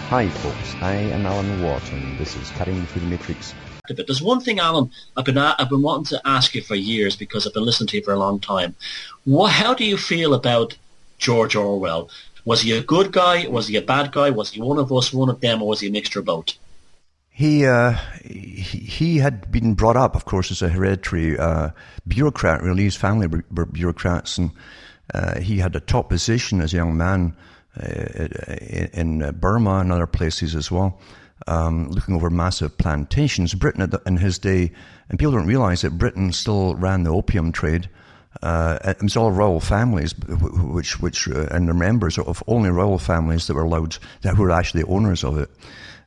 Hi folks, I am Alan Watt and this is Cutting Through the Matrix. But there's one thing, Alan, I've been wanting to ask you for years because I've been listening to you for a long time. How do you feel about George Orwell? Was he a good guy? Was he a bad guy? Was he one of us, one of them, or was he a mixture of both? He had been brought up, of course, as a hereditary bureaucrat. Really, his family were bureaucrats, and he had a top position as a young man in Burma and other places as well, looking over massive plantations. Britain in his day, and people don't realize that Britain still ran the opium trade. It was all royal families, and the members of only royal families that were allowed, that were actually the owners of it.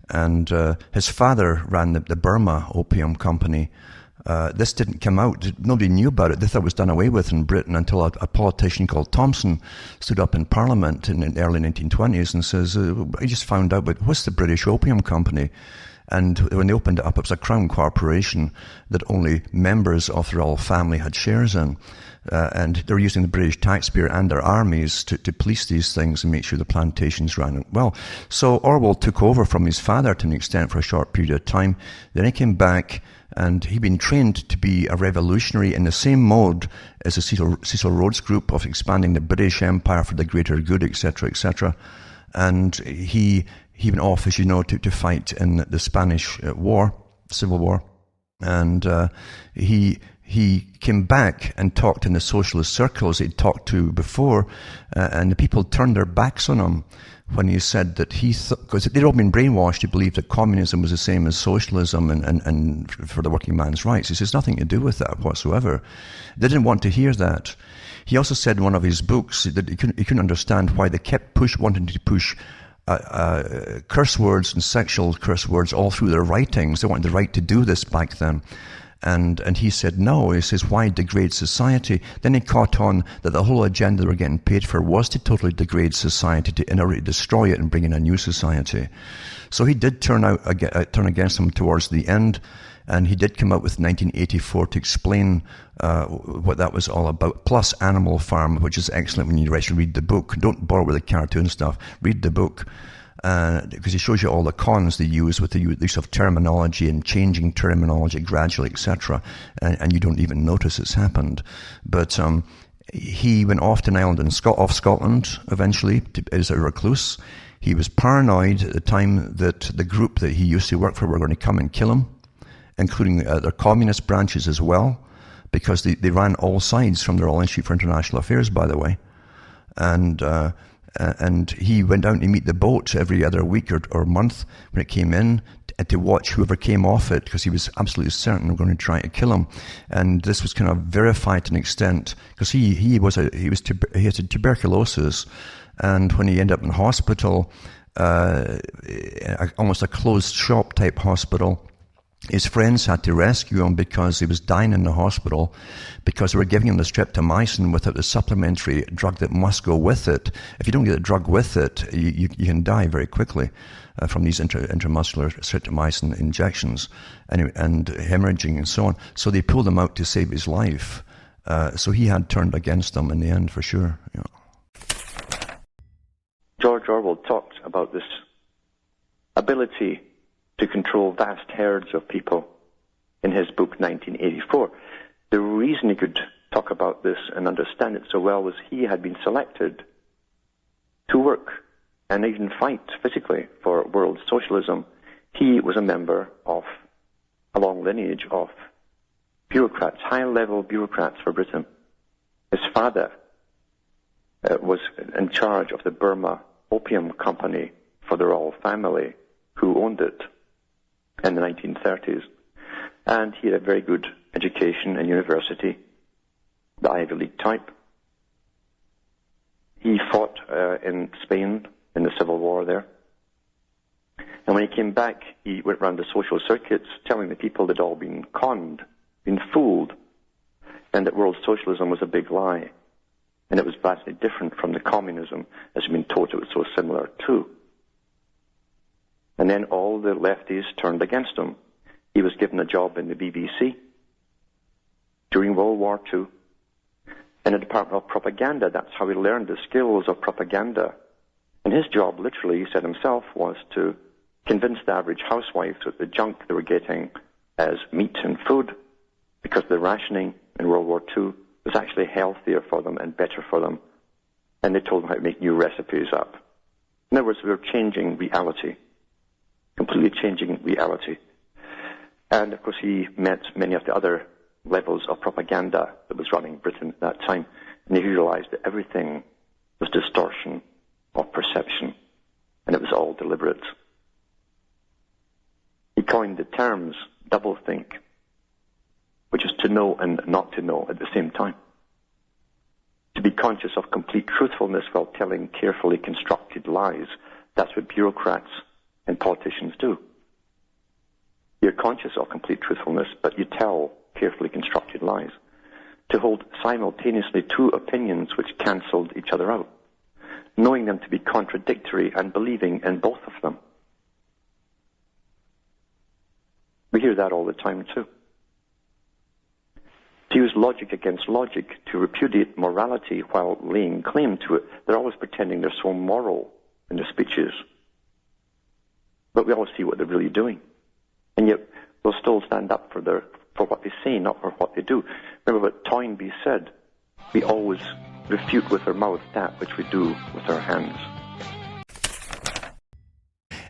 And his father ran the Burma Opium Company. This didn't come out. Nobody knew about it. They thought it was done away with in Britain until a politician called Thompson stood up in Parliament in the early 1920s and says, I just found out, but what's the British Opium Company? And when they opened it up, it was a crown corporation that only members of the royal family had shares in. And they were using the British taxpayer and their armies to police these things and make sure the plantations ran well. So Orwell took over from his father to an extent for a short period of time. Then he came back, and he'd been trained to be a revolutionary in the same mode as the Cecil Rhodes Group of expanding the British Empire for the greater good, etc., etc. And he went off, as you know, to fight in the Spanish War, Civil War. And he came back and talked in the socialist circles he'd talked to before, and the people turned their backs on him when he said that because they'd all been brainwashed to believe that communism was the same as socialism and for the working man's rights. He says nothing to do with that whatsoever. They didn't want to hear that. He also said in one of his books that he couldn't understand why they kept wanting to push curse words and sexual curse words all through their writings. They wanted the right to do this back then. And he said no. He says, why degrade society? Then he caught on that the whole agenda they were getting paid for was to totally degrade society, in order to destroy it and bring in a new society. So he did turn against them towards the end, and he did come out with 1984 to explain what that was all about, plus Animal Farm, which is excellent when you actually read the book. Don't bother with the cartoon stuff. Read the book. Because he shows you all the cons they use with the use of terminology and changing terminology gradually, etc. And you don't even notice it's happened. But he went off to an island off Scotland eventually as a recluse. He was paranoid at the time that the group that he used to work for were going to come and kill him, including their communist branches as well, because they ran all sides from the Royal Institute for International Affairs, by the way. And he went down to meet the boat every other week or month when it came in to watch whoever came off it, because he was absolutely certain they were going to try to kill him. And this was kind of verified to an extent, because he had tuberculosis, and when he ended up in hospital, almost a closed shop type hospital, his friends had to rescue him because he was dying in the hospital, because they were giving him the streptomycin without the supplementary drug that must go with it. If you don't get the drug with it, you can die very quickly from these intramuscular streptomycin injections and hemorrhaging and so on. So they pulled him out to save his life. So he had turned against them in the end, for sure. Yeah. George Orwell talked about this ability to control vast herds of people in his book 1984. The reason he could talk about this and understand it so well was he had been selected to work and even fight physically for world socialism. He was a member of a long lineage of bureaucrats, high-level bureaucrats for Britain. His father was in charge of the Burma Opium Company for the royal family, who owned it in the 1930s. And he had a very good education in university, the Ivy League type. He fought in Spain in the Civil War there. And when he came back, he went around the social circuits telling the people they'd all been conned, been fooled, and that world socialism was a big lie. And it was vastly different from the communism, as we've been told it was so similar to. And then all the lefties turned against him. He was given a job in the BBC during World War II in the Department of Propaganda. That's how he learned the skills of propaganda And his job, literally, he said himself, was to convince the average housewife that the junk they were getting as meat and food, because the rationing in World War II, was actually healthier for them and better for them. And they told them how to make new recipes up. In other words, we were changing reality, completely changing reality. And, of course, he met many of the other levels of propaganda that was running Britain at that time. And he realized that everything was distortion of perception, and it was all deliberate. He coined the terms doublethink, which is to know and not to know at the same time. To be conscious of complete truthfulness while telling carefully constructed lies. That's what bureaucrats and politicians do. You're conscious of complete truthfulness, but you tell carefully constructed lies. To hold simultaneously two opinions which cancelled each other out, knowing them to be contradictory and believing in both of them. We hear that all the time too. To use logic against logic, to repudiate morality while laying claim to it. They're always pretending they're so moral in their speeches. But we always see what they're really doing. And yet they'll still stand up for what they say, not for what they do. Remember what Toynbee said, we always refute with our mouth that which we do with our hands.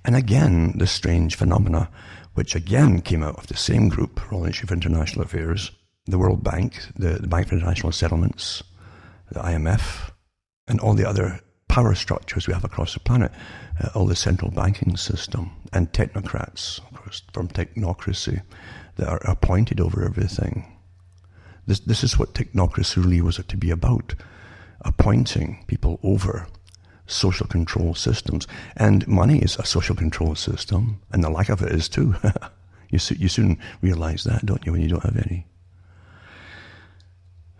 And again, this strange phenomena, which again came out of the same group, Royal Institute for International Affairs, the World Bank, the Bank for International Settlements, the IMF, and all the other power structures we have across the planet, all the central banking system, and technocrats, of course, from technocracy, that are appointed over everything. This is what technocracy really was to be about, appointing people over social control systems. And money is a social control system, and the lack of it is too. You soon realize that, don't you, when you don't have any?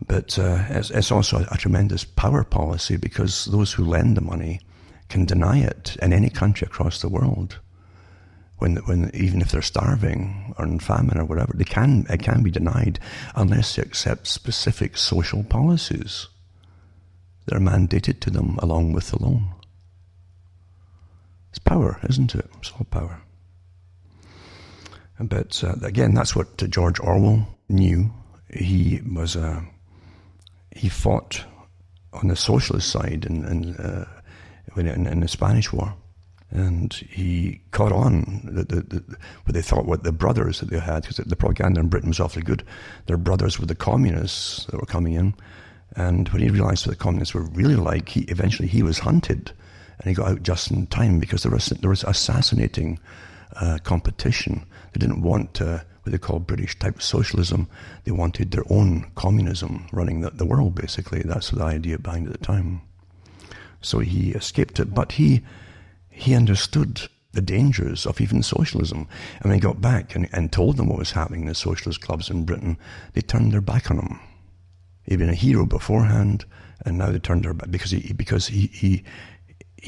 But it's also a tremendous power policy, because those who lend the money can deny it in any country across the world. When even if they're starving or in famine or whatever, it can be denied unless they accept specific social policies that are mandated to them along with the loan. It's power, isn't it? It's all power. But again, that's what George Orwell knew. He fought on the socialist side in the Spanish War, and he caught on what they thought were the brothers that they had, because the propaganda in Britain was awfully good. Their brothers were the communists that were coming in, and when he realized what the communists were really like, eventually he was hunted, and he got out just in time, because there was assassinating competition. They didn't want what they call British type socialism. They wanted their own communism running the world, basically. That's the idea behind it at the time. So he escaped it, but he understood the dangers of even socialism. And when he got back and told them what was happening in the socialist clubs in Britain, they turned their back on him. He'd been a hero beforehand, and now they turned their back because he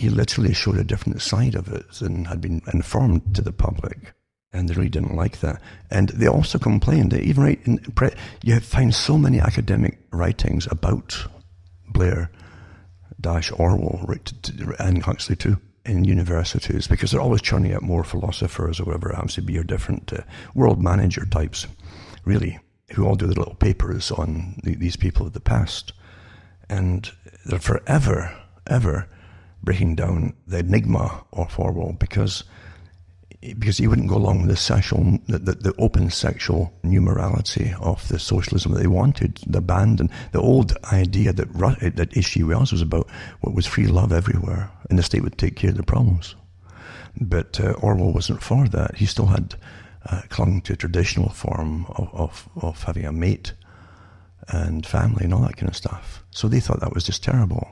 literally showed a different side of it than had been informed to the public. And they really didn't like that. And they also complained. They even you find so many academic writings about Blair, Orwell, and Huxley too, in universities, because they're always churning out more philosophers or whatever it happens to be, or different world manager types, really, who all do their little papers on these people of the past. And they're forever, ever breaking down the enigma of Orwell, because he wouldn't go along with the open sexual new morality of the socialism that they wanted, the abandon, the old idea that H.G. Wells was about, what was free love everywhere, and the state would take care of the problems. But Orwell wasn't for that. He still had clung to a traditional form of having a mate and family and all that kind of stuff. So they thought that was just terrible.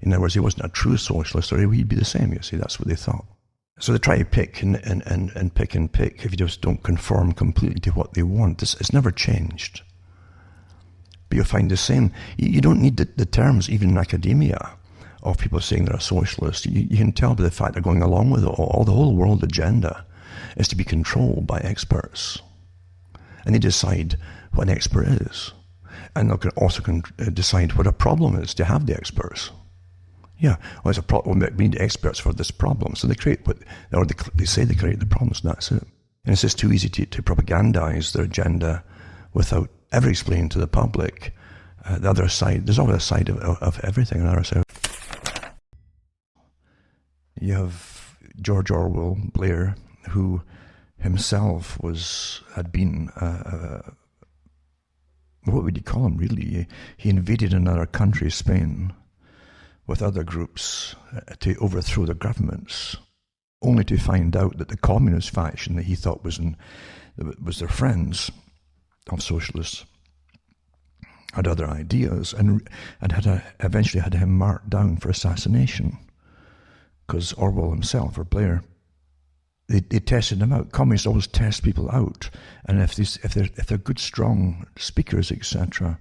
In other words, he wasn't a true socialist, or he'd be the same, you see. That's what they thought. So they try to pick and pick if you just don't conform completely to what they want. It's never changed. But you'll find the same. You don't need the terms, even in academia, of people saying they're a socialist. You can tell by the fact they're going along with it all. The whole world agenda is to be controlled by experts. And they decide what an expert is. And they'll also decide what a problem is to have the experts. Yeah, well, it's a problem. We need experts for this problem. So they create they say they create the problems, and that's it. And it's just too easy to propagandize their agenda without ever explaining to the public the other side. There's always a side of everything on our side. You have George Orwell, Blair, who himself had been what would you call him, really? He invaded another country, Spain, with other groups to overthrow the governments, only to find out that the communist faction that he thought was their friends of socialists had other ideas and eventually had him marked down for assassination, because Orwell himself, or Blair, they tested him out. Communists always test people out, and if they're good, strong speakers, etc.,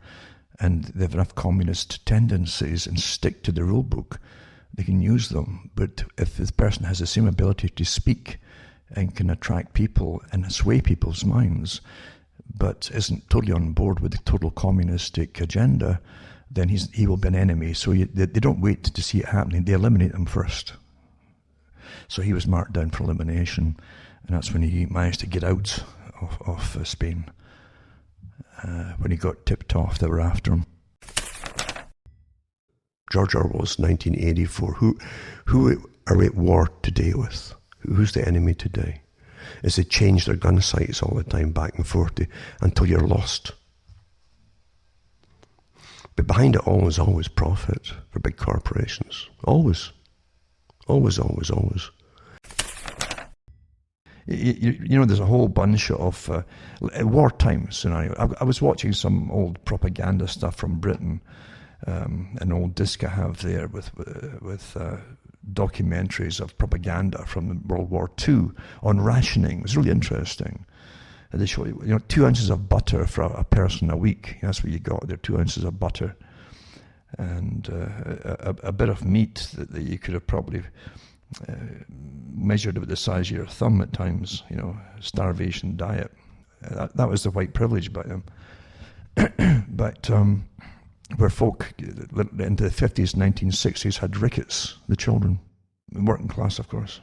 and they have enough communist tendencies and stick to the rule book, they can use them. But if this person has the same ability to speak and can attract people and sway people's minds, but isn't totally on board with the total communistic agenda, then he will be an enemy. So they don't wait to see it happening. They eliminate him first. So he was marked down for elimination, and that's when he managed to get out of Spain. When he got tipped off, they were after him. George Orwell's 1984. Who are we at war today with? Who's the enemy today? As they change their gun sights all the time, back and forth, until you're lost. But behind it all is always profit for big corporations. Always. Always, always, always. You know, there's a whole bunch of wartime scenario. I was watching some old propaganda stuff from Britain, an old disc I have there with documentaries of propaganda from World War II on rationing. It was really interesting. And they show you, 2 ounces of butter for a person a week. That's what you got there, 2 ounces of butter. And a bit of meat that you could have probably measured with the size of your thumb at times, starvation diet. That was the white privilege by them. But where folk into the 50s, 1960s had rickets, the children, working class, of course.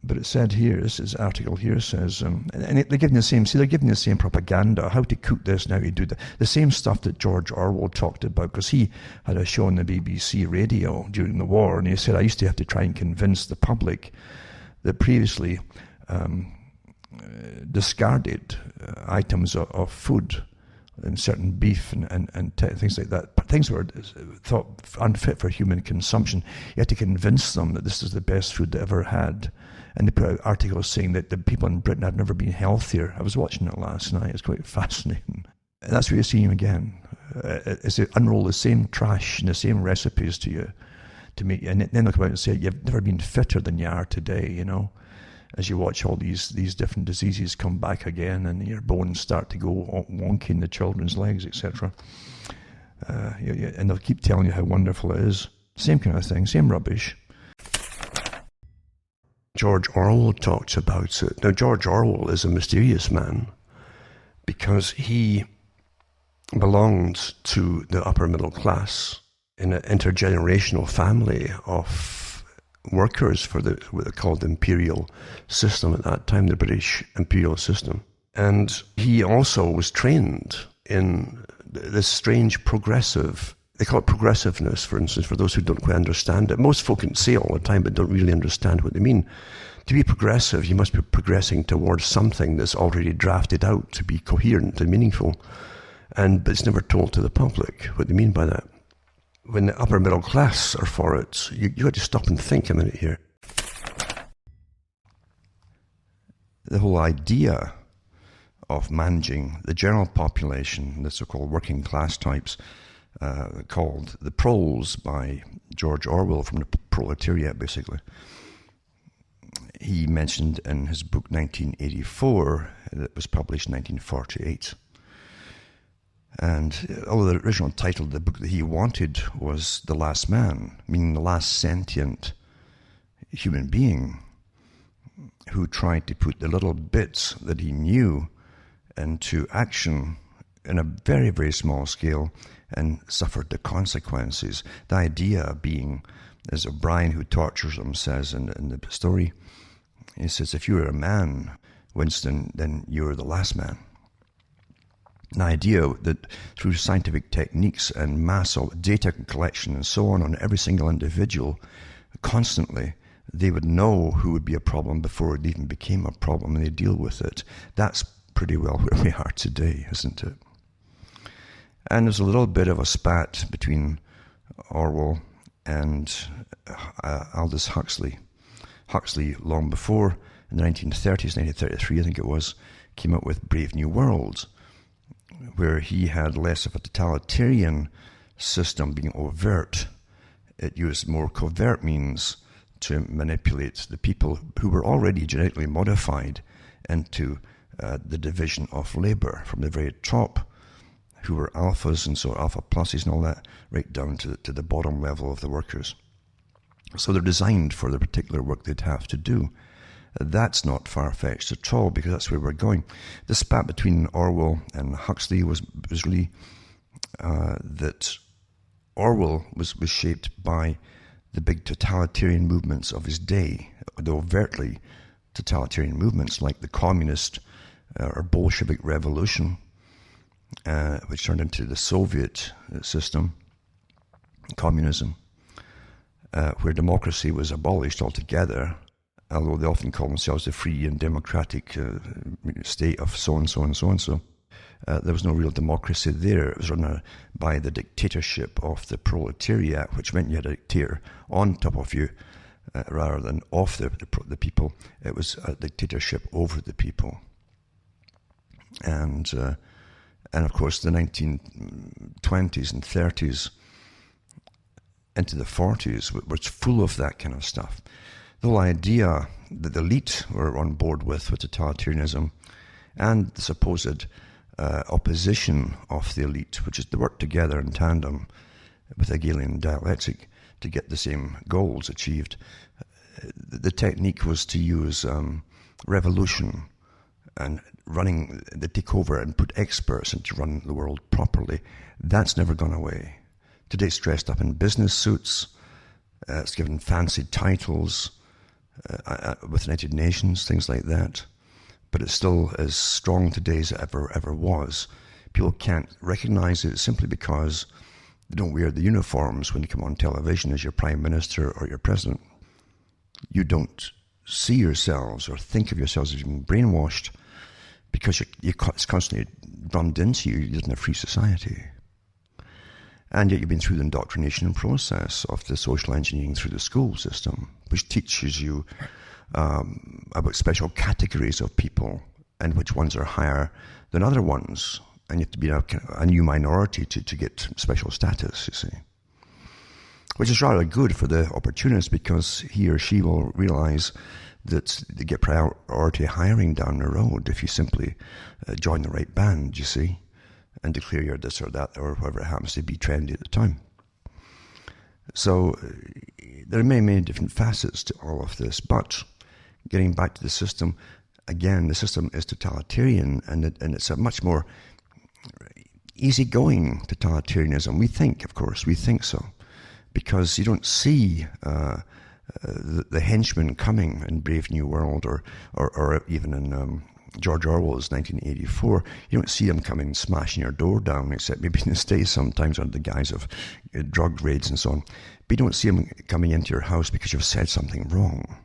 But it said here, this article here says, and they're giving the same propaganda, how to cook this and how to do that. The same stuff that George Orwell talked about, because he had a show on the BBC radio during the war, and he said, I used to have to try and convince the public that previously discarded items of food, and certain beef and things like that, but things were thought unfit for human consumption. You had to convince them that this is the best food they ever had. And they put out articles saying that the people in Britain had never been healthier. I was watching it last night. It's quite fascinating. And that's what you're seeing again. As they unroll the same trash and the same recipes to you, to make you, and then they'll come out and say, you've never been fitter than you are today, as you watch all these different diseases come back again, and your bones start to go wonky in the children's legs, etc. And they'll keep telling you how wonderful it is. Same kind of thing, same rubbish. George Orwell talks about it. Now, George Orwell is a mysterious man because he belonged to the upper middle class in an intergenerational family of workers for what they called the imperial system at that time, the British imperial system. And he also was trained in this strange progressive, they call it progressiveness, for instance, for those who don't quite understand it. Most folk can say it all the time, but don't really understand what they mean. To be progressive, you must be progressing towards something that's already drafted out to be coherent and meaningful. But it's never told to the public what they mean by that. When the upper middle class are for it, you got to stop and think a minute here. The whole idea of managing the general population, the so-called working class types, called The Proles by George Orwell, from the proletariat, basically. He mentioned in his book 1984, that was published in 1948. And although the original title of the book that he wanted was The Last Man, meaning the last sentient human being who tried to put the little bits that he knew into action in a very, very small scale and suffered the consequences. The idea being, as O'Brien, who tortures him, says in the story, he says, if you were a man, Winston, then you're the last man. The idea that through scientific techniques and mass data collection and so on every single individual, constantly, they would know who would be a problem before it even became a problem, and they deal with it. That's pretty well where we are today, isn't it? And there's a little bit of a spat between Orwell and Aldous Huxley. Huxley, long before, in the 1930s, 1933 I think it was, came up with Brave New World, where he had less of a totalitarian system being overt. It used more covert means to manipulate the people who were already genetically modified into the division of labor from the very top, who were alphas and so alpha pluses and all that, right down to the bottom level of the workers. So they're designed for the particular work they'd have to do. That's not far-fetched at all, because that's where we're going. The spat between Orwell and Huxley was really that Orwell was shaped by the big totalitarian movements of his day, the overtly totalitarian movements like the communist or Bolshevik revolution, which turned into the Soviet system, communism, where democracy was abolished altogether, although they often call themselves the free and democratic state of so-and-so and so-and-so. There was no real democracy there. It was run by the dictatorship of the proletariat, which meant you had a dictator on top of you rather than off the people. It was a dictatorship over the people. And of course, the 1920s and 30s into the 40s was full of that kind of stuff. The whole idea that the elite were on board with totalitarianism and the supposed opposition of the elite, which is to work together in tandem with Hegelian dialectic to get the same goals achieved. The technique was to use revolution and running the takeover and put experts in to run the world properly. That's never gone away. Today it's dressed up in business suits. It's given fancy titles with United Nations, things like that. But it's still as strong today as it ever was. People can't recognize it simply because they don't wear the uniforms when you come on television as your prime minister or your president. You don't see yourselves or think of yourselves as being brainwashed because it's constantly drummed into you. You live in a free society. And yet you've been through the indoctrination process of the social engineering through the school system, which teaches you about special categories of people and which ones are higher than other ones. And you have to be a new minority to get special status, you see. Which is rather good for the opportunist, because he or she will realize that they get priority hiring down the road if you simply join the right band, you see, and declare you're this or that or whatever it happens to be trendy at the time. So there are many, many different facets to all of this, but getting back to the system, again, the system is totalitarian, and it's a much more easygoing totalitarianism. We think, of course, we think so, because you don't see the henchmen coming in Brave New World or even in George Orwell's 1984. You don't see them coming smashing your door down, except maybe in the States sometimes under the guise of drug raids and so on. But you don't see them coming into your house because you've said something wrong.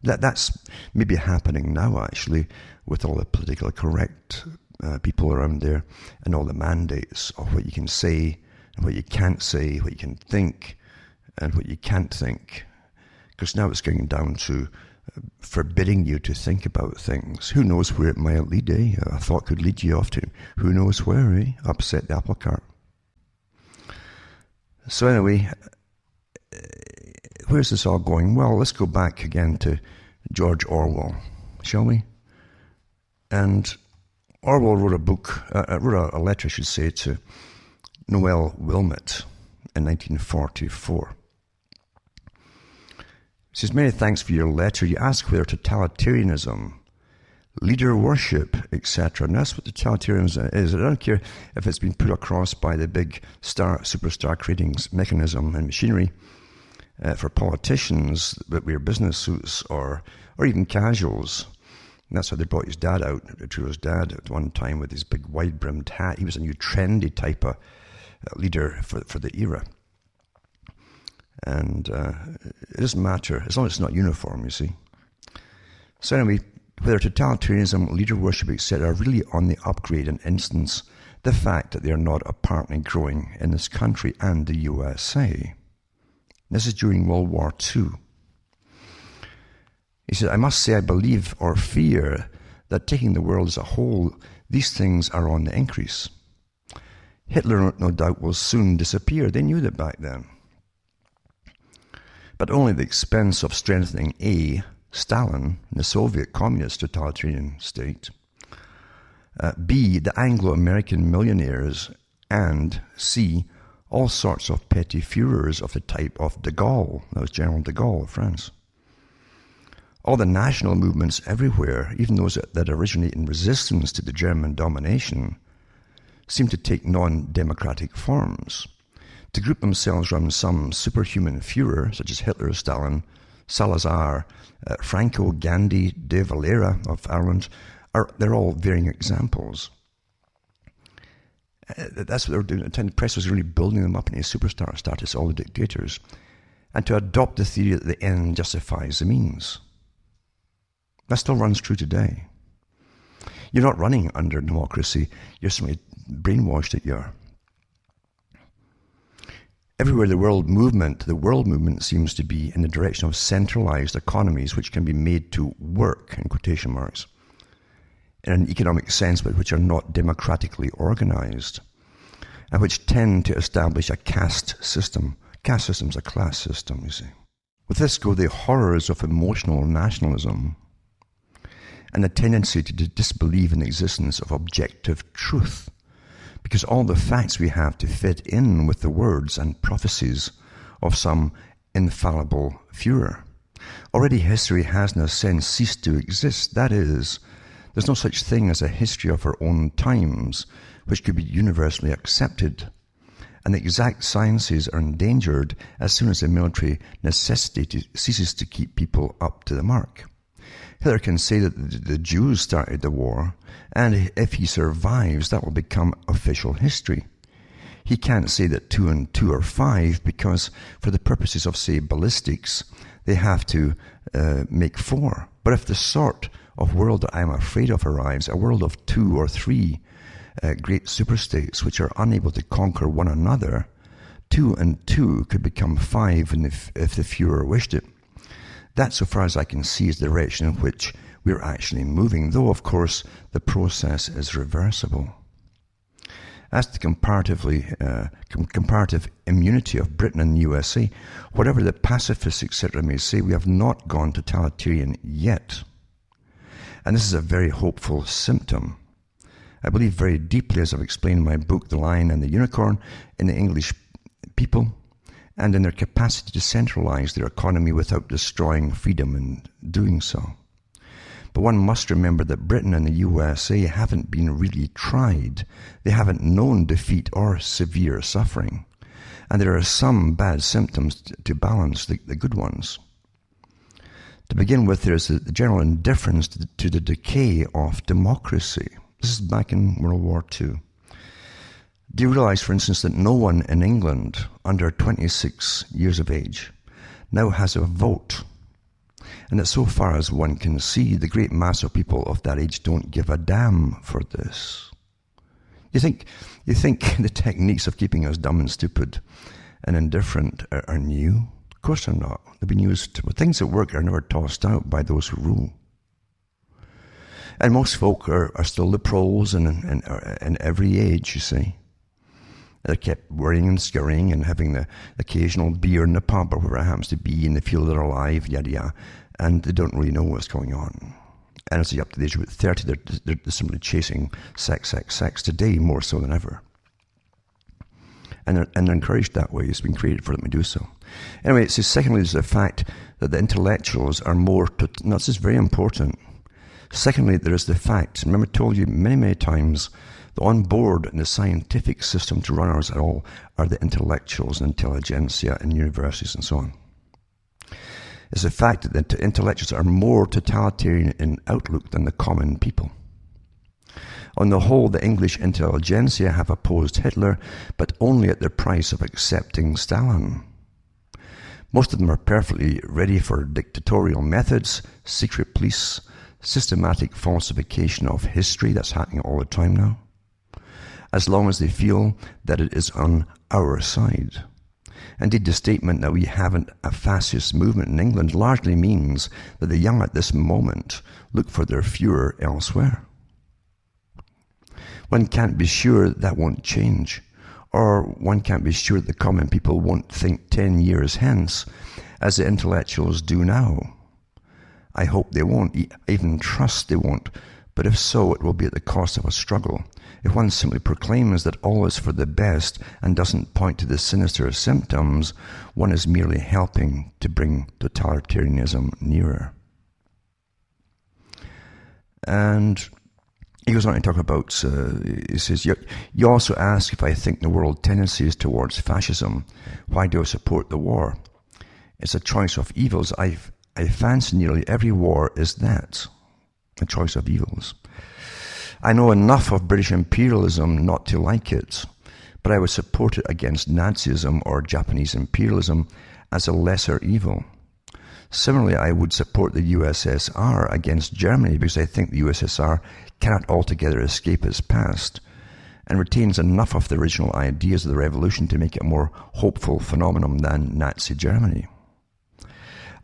That's maybe happening now, actually, with all the politically correct people around there and all the mandates of what you can say and what you can't say, what you can think and what you can't think. Because now it's going down to forbidding you to think about things. Who knows where it might lead, eh? A thought could lead you off to who knows where, eh? Upset the apple cart. So anyway, where's this all going? Well, let's go back again to George Orwell, shall we? And Orwell wrote a book, wrote a letter, I should say, to Noel Willmett in 1944. He says, "Many thanks for your letter. You ask whether totalitarianism leader worship, etc. And that's what totalitarianism is. I don't care if it's been put across by the big superstar creating mechanism and machinery for politicians that wear business suits or even casuals. And that's how they brought his dad out, Trudeau's dad, at one time with his big wide-brimmed hat. He was a new trendy type of leader for the era. And it doesn't matter, as long as it's not uniform, you see. So anyway, whether totalitarianism, leader worship, etc. are really on the upgrade and instance the fact that they are not apparently growing in this country and the USA. This is during World War II. He said, I must say I believe or fear that taking the world as a whole, these things are on the increase. Hitler, no doubt, will soon disappear. They knew that back then. But only at the expense of strengthening A, Stalin, the Soviet communist totalitarian state, B, the Anglo-American millionaires, and C, all sorts of petty Führers of the type of de Gaulle. That was General de Gaulle of France. All the national movements everywhere, even those that originate in resistance to the German domination, seem to take non-democratic forms, to group themselves around some superhuman Führer, such as Hitler, Stalin, Salazar, Franco, Gandhi, De Valera of Ireland. They're all varying examples. That's what they were doing at the time. The press was really building them up into superstar status, all the dictators, and to adopt the theory that the end justifies the means. That still runs true today. You're not running under democracy. You're simply brainwashed that you are. Everywhere the world movement seems to be in the direction of centralized economies which can be made to work, in quotation marks, in an economic sense, but which are not democratically organized, and which tend to establish a caste system. Caste system is a class system, you see. With this go the horrors of emotional nationalism and the tendency to disbelieve in the existence of objective truth, because all the facts we have to fit in with the words and prophecies of some infallible Führer. Already history has in a sense ceased to exist. That is, there's no such thing as a history of our own times which could be universally accepted. And the exact sciences are endangered as soon as the military necessity ceases to keep people up to the mark. Hitler can say that the Jews started the war, and if he survives, that will become official history. He can't say that 2 and 2 are 5 because for the purposes of, say, ballistics, they have to make 4. But if the sort of world that I'm afraid of arrives, a world of 2 or 3 great superstates which are unable to conquer one another, 2 and 2 could become 5 if the Führer wished it. That, so far as I can see, is the direction in which we're actually moving, though, of course, the process is reversible. As to the comparative immunity of Britain and the USA, whatever the pacifists, etc., may say, we have not gone totalitarian yet. And this is a very hopeful symptom. I believe very deeply, as I've explained in my book, The Lion and the Unicorn, in the English people, and in their capacity to centralize their economy without destroying freedom in doing so. But one must remember that Britain and the USA haven't been really tried. They haven't known defeat or severe suffering. And there are some bad symptoms to balance the good ones. To begin with, there's the general indifference to the decay of democracy. This is back in World War II. Do you realize, for instance, that no one in England under 26 years of age now has a vote? And that so far as one can see, the great mass of people of that age don't give a damn for this. You think the techniques of keeping us dumb and stupid and indifferent are new? Of course they're not. They've been used, but things that work are never tossed out by those who rule. And most folk are still the pros in every age, you see. They kept worrying and scurrying and having the occasional beer in the pub or wherever it happens to be, and they feel they're alive, yada yada, and they don't really know what's going on. And as they up to the age of 30, they're simply chasing sex today more so than ever. And they're encouraged that way. It's been created for them to do so. Anyway, so secondly, there's the fact that the intellectuals are more, and this is very important, Secondly, there is the fact, remember I told you many, many times, that on board in the scientific system to run ours at all are the intellectuals and intelligentsia in universities and so on. It's the fact that the intellectuals are more totalitarian in outlook than the common people. On the whole, the English intelligentsia have opposed Hitler, but only at the price of accepting Stalin. Most of them are perfectly ready for dictatorial methods, secret police, systematic falsification of history, that's happening all the time now, as long as they feel that it is on our side. Indeed, the statement that we haven't a fascist movement in England largely means that the young at this moment look for their Führer elsewhere. One can't be sure that won't change, or one can't be sure that the common people won't think 10 years hence as the intellectuals do now. I hope they won't, I even trust they won't, but if so, it will be at the cost of a struggle. If one simply proclaims that all is for the best and doesn't point to the sinister symptoms, one is merely helping to bring totalitarianism nearer. And he goes on to talk about, he says, you also ask if I think the world tendency is towards fascism. Why do I support the war? It's a choice of evils. I fancy nearly every war is that, a choice of evils. I know enough of British imperialism not to like it, but I would support it against Nazism or Japanese imperialism as a lesser evil. Similarly, I would support the USSR against Germany because I think the USSR cannot altogether escape its past and retains enough of the original ideas of the revolution to make it a more hopeful phenomenon than Nazi Germany.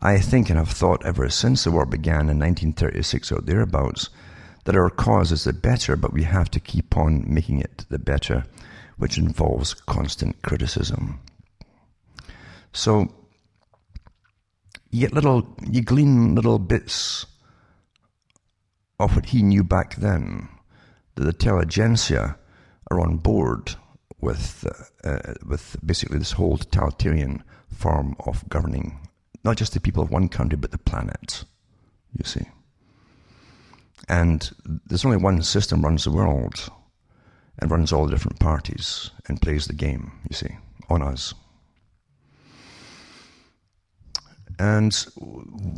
I think and have thought ever since the war began in 1936 or thereabouts that our cause is the better, but we have to keep on making it the better, which involves constant criticism. So you glean little bits of what he knew back then, that the intelligentsia are on board with basically this whole totalitarian form of governing, not just the people of one country, but the planet, you see. And there's only one system runs the world and runs all the different parties and plays the game, you see, on us. And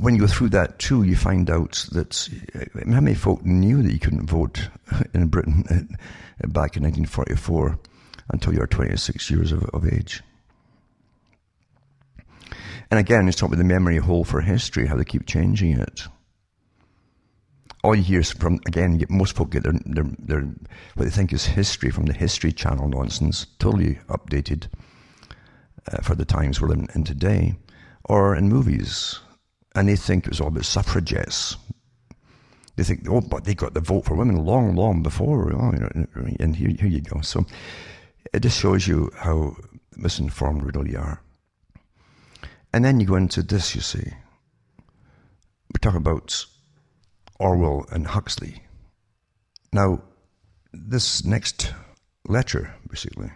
when you go through that too, you find out that how many folk knew that you couldn't vote in Britain back in 1944 until you were 26 years of age. And again, it's talking about the memory hole for history, how they keep changing it. All you hear is from, again, most folk get their what they think is history from the History Channel nonsense, totally updated for the times we're living in today, or in movies. And they think it was all about suffragettes. They think, oh, but they got the vote for women long, long before. Oh, and here you go. So it just shows you how misinformed we really are. And then you go into this, you see. We talk about Orwell and Huxley. Now, this next letter, basically,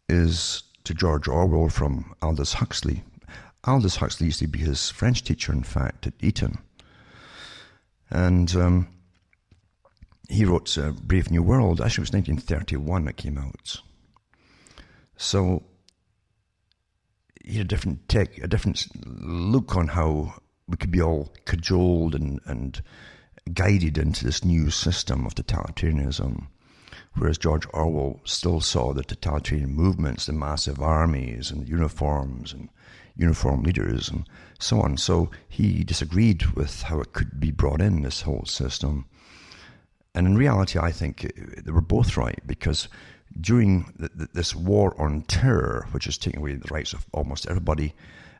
is to George Orwell from Aldous Huxley. Aldous Huxley used to be his French teacher, in fact, at Eton. And he wrote Brave New World. Actually, it was 1931 it came out. So he had a different look on how we could be all cajoled and guided into this new system of totalitarianism, whereas George Orwell still saw the totalitarian movements, the massive armies and uniforms and uniform leaders and so on. So he disagreed with how it could be brought in, this whole system. And in reality, I think they were both right, because during this war on terror, which is taking away the rights of almost everybody,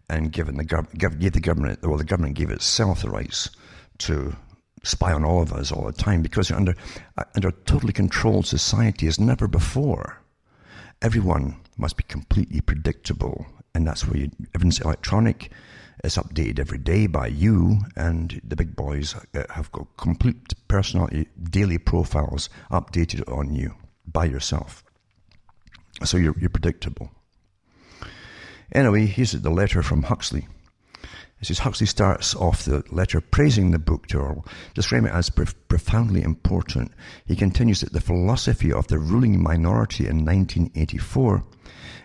and gave the government gave itself the rights to spy on all of us all the time, because you're under a totally controlled society as never before. Everyone must be completely predictable, and that's where everything's electronic. It's updated every day by you, and the big boys have got complete personality, daily profiles updated on you by yourself. So you're predictable. Anyway, here's the letter from Huxley. It says Huxley starts off the letter praising the book to Orwell, describing it as profoundly important. He continues that the philosophy of the ruling minority in 1984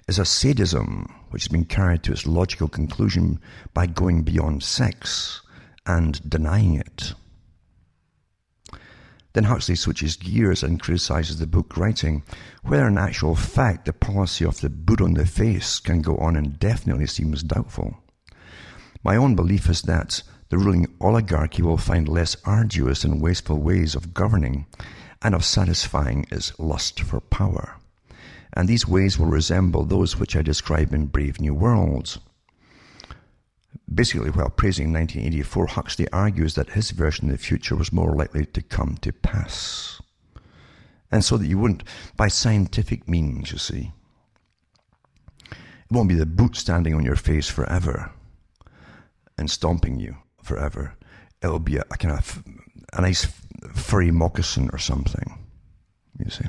is a sadism which has been carried to its logical conclusion by going beyond sex and denying it. Then Huxley switches gears and criticizes the book, writing, whether in actual fact the policy of the boot on the face can go on indefinitely seems doubtful. My own belief is that the ruling oligarchy will find less arduous and wasteful ways of governing and of satisfying its lust for power. And these ways will resemble those which I describe in Brave New World. Basically, while praising 1984, Huxley argues that his version of the future was more likely to come to pass. And so that you wouldn't, by scientific means, you see, it won't be the boot standing on your face forever and stomping you forever. It'll be a kind of a nice furry moccasin or something, you see.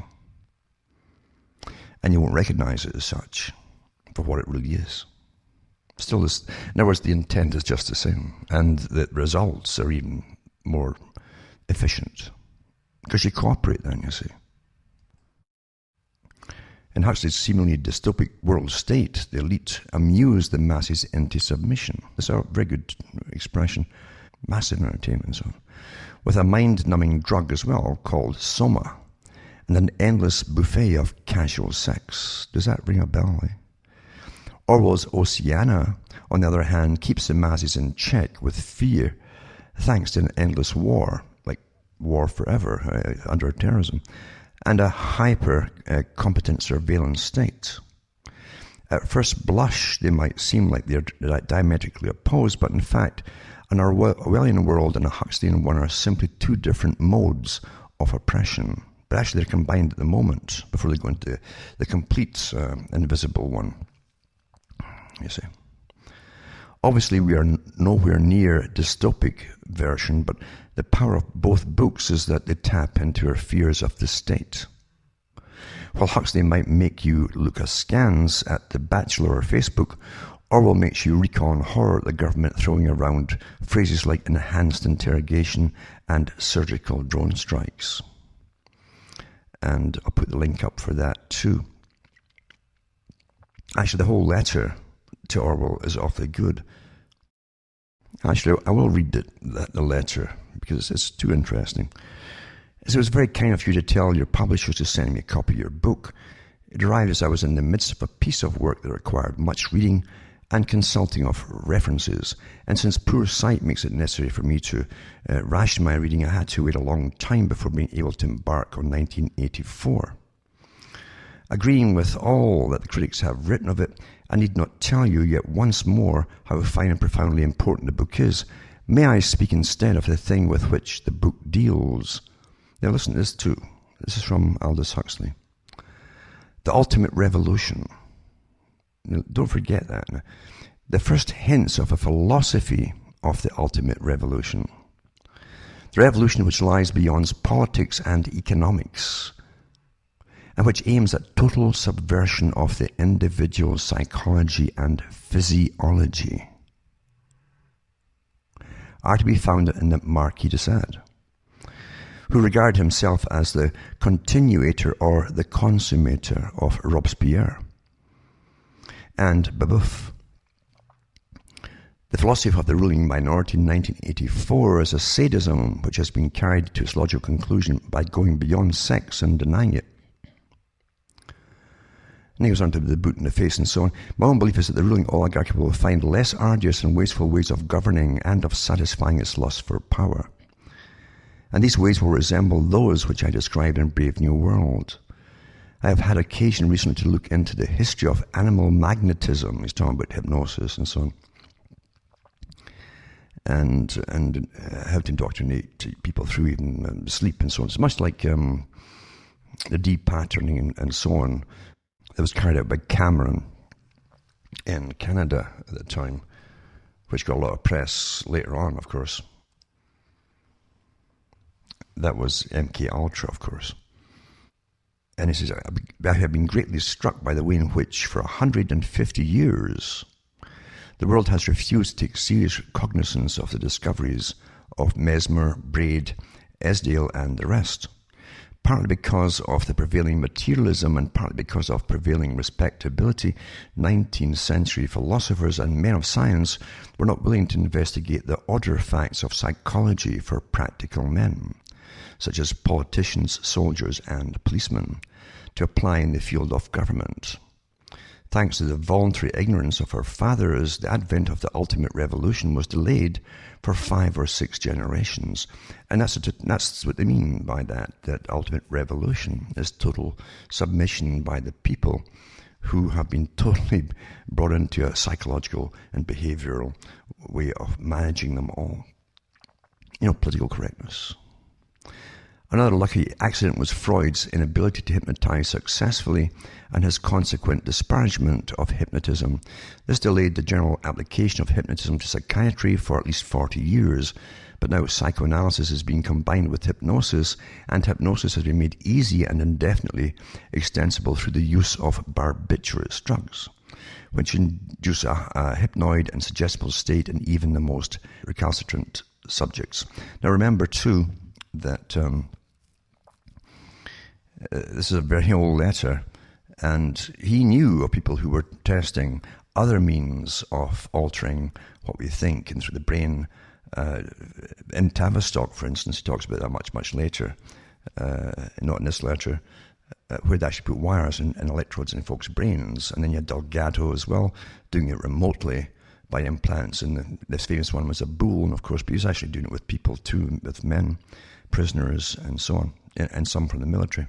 And you won't recognize it as such for what it really is. Still, in other words, the intent is just the same, and the results are even more efficient because you cooperate then, you see. In Huxley's seemingly dystopic world state, the elite amuse the masses into submission. That's a very good expression. Massive entertainment and so on. With a mind-numbing drug as well called soma, and an endless buffet of casual sex. Does that ring a bell? Orwell's Oceana, on the other hand, keeps the masses in check with fear, thanks to an endless war, like war forever, under terrorism, and a hyper-competent surveillance state. At first blush, they might seem like they're diametrically opposed, but in fact, an Orwellian world and a Huxleyan one are simply two different modes of oppression. But actually they're combined at the moment before they go into the complete invisible one, you see. Obviously, we are nowhere near a dystopic version, but the power of both books is that they tap into our fears of the state. While Huxley might make you look askance at The Bachelor or Facebook, Orwell makes you recall in horror at the government throwing around phrases like enhanced interrogation and surgical drone strikes. And I'll put the link up for that too. Actually, the whole letter to Orwell is awfully good. Actually, I will read the letter because it's too interesting. So it was very kind of you to tell your publishers to send me a copy of your book. It arrived as I was in the midst of a piece of work that required much reading and consulting of references. And since poor sight makes it necessary for me to ration my reading, I had to wait a long time before being able to embark on 1984. Agreeing with all that the critics have written of it, I need not tell you yet once more how fine and profoundly important the book is. May I speak instead of the thing with which the book deals? Now listen to this too. This is from Aldous Huxley. The ultimate revolution. Now, don't forget that. The first hints of a philosophy of the ultimate revolution. The revolution which lies beyond politics and economics, and which aims at total subversion of the individual psychology and physiology, are to be found in the Marquis de Sade, who regarded himself as the continuator or the consummator of Robespierre, and Babeuf. The philosophy of the ruling minority in 1984 is a sadism which has been carried to its logical conclusion by going beyond sex and denying it. And he goes on to the boot in the face and so on. My own belief is that the ruling oligarchy will find less arduous and wasteful ways of governing and of satisfying its lust for power. And these ways will resemble those which I described in Brave New World. I have had occasion recently to look into the history of animal magnetism. He's talking about hypnosis and so on. And how to indoctrinate people through even sleep and so on. It's much like the de-patterning and so on that was carried out by Cameron in Canada at the time, which got a lot of press later on, of course. That was MK Ultra, of course. And he says, I have been greatly struck by the way in which for 150 years The world has refused to take serious cognizance of the discoveries of Mesmer, Braid, Esdale and the rest. Partly because of the prevailing materialism and partly because of prevailing respectability, 19th century philosophers and men of science were not willing to investigate the odder facts of psychology for practical men, such as politicians, soldiers and policemen, to apply in the field of government. Thanks to the voluntary ignorance of our fathers, the advent of the ultimate revolution was delayed for 5 or 6 generations. And that's what they mean by that ultimate revolution is total submission by the people who have been totally brought into a psychological and behavioral way of managing them all. Political correctness. Another lucky accident was Freud's inability to hypnotize successfully and his consequent disparagement of hypnotism. This delayed the general application of hypnotism to psychiatry for at least 40 years, but now psychoanalysis is being combined with hypnosis, and hypnosis has been made easy and indefinitely extensible through the use of barbiturates drugs, which induce a hypnoid and suggestible state in even the most recalcitrant subjects. Now remember too that this is a very old letter, and he knew of people who were testing other means of altering what we think and through the brain. In Tavistock, for instance, he talks about that much later, not in this letter, where they actually put wires and electrodes in folks' brains. And then you had Delgado as well, doing it remotely by implants. And this famous one was a bull, and of course, but he was actually doing it with people too, with men, prisoners, and so on, and some from the military.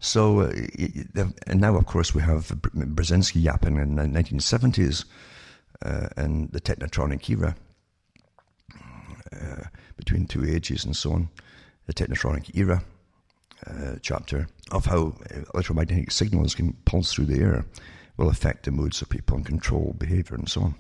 So, and now, of course, we have Brzezinski yapping in the 1970s and the Technotronic era, between 2 ages and so on, the Technotronic era chapter of how electromagnetic signals can pulse through the air will affect the moods of people and control behavior and so on.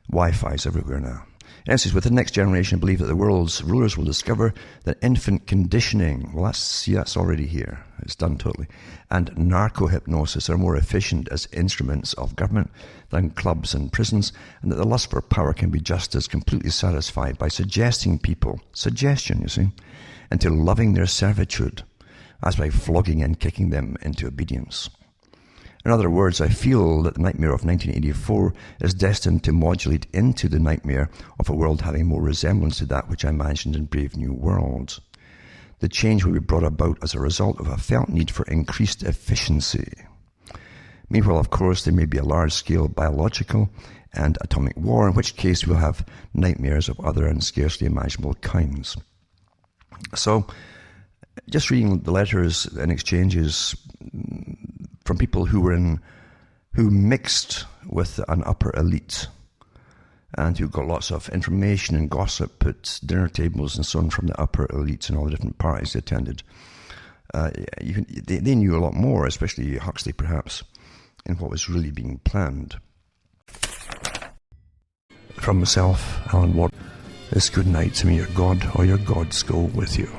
Wi-Fi is everywhere now. And it says, with the next generation, I believe that the world's rulers will discover that infant conditioning, well, that's already here. It's done totally. And narco-hypnosis are more efficient as instruments of government than clubs and prisons, and that the lust for power can be just as completely satisfied by suggesting people, suggestion, you see, into loving their servitude, as by flogging and kicking them into obedience. In other words, I feel that the nightmare of 1984 is destined to modulate into the nightmare of a world having more resemblance to that which I imagined in Brave New World. The change will be brought about as a result of a felt need for increased efficiency. Meanwhile, of course, there may be a large-scale biological and atomic war, in which case we'll have nightmares of other and scarcely imaginable kinds. So, just reading the letters and exchanges from people who mixed with an upper elite and who got lots of information and gossip at dinner tables and so on from the upper elites and all the different parties they attended. They knew a lot more, especially Huxley perhaps, in what was really being planned. From myself, Alan Watt, this good night to me, your God or your gods go with you.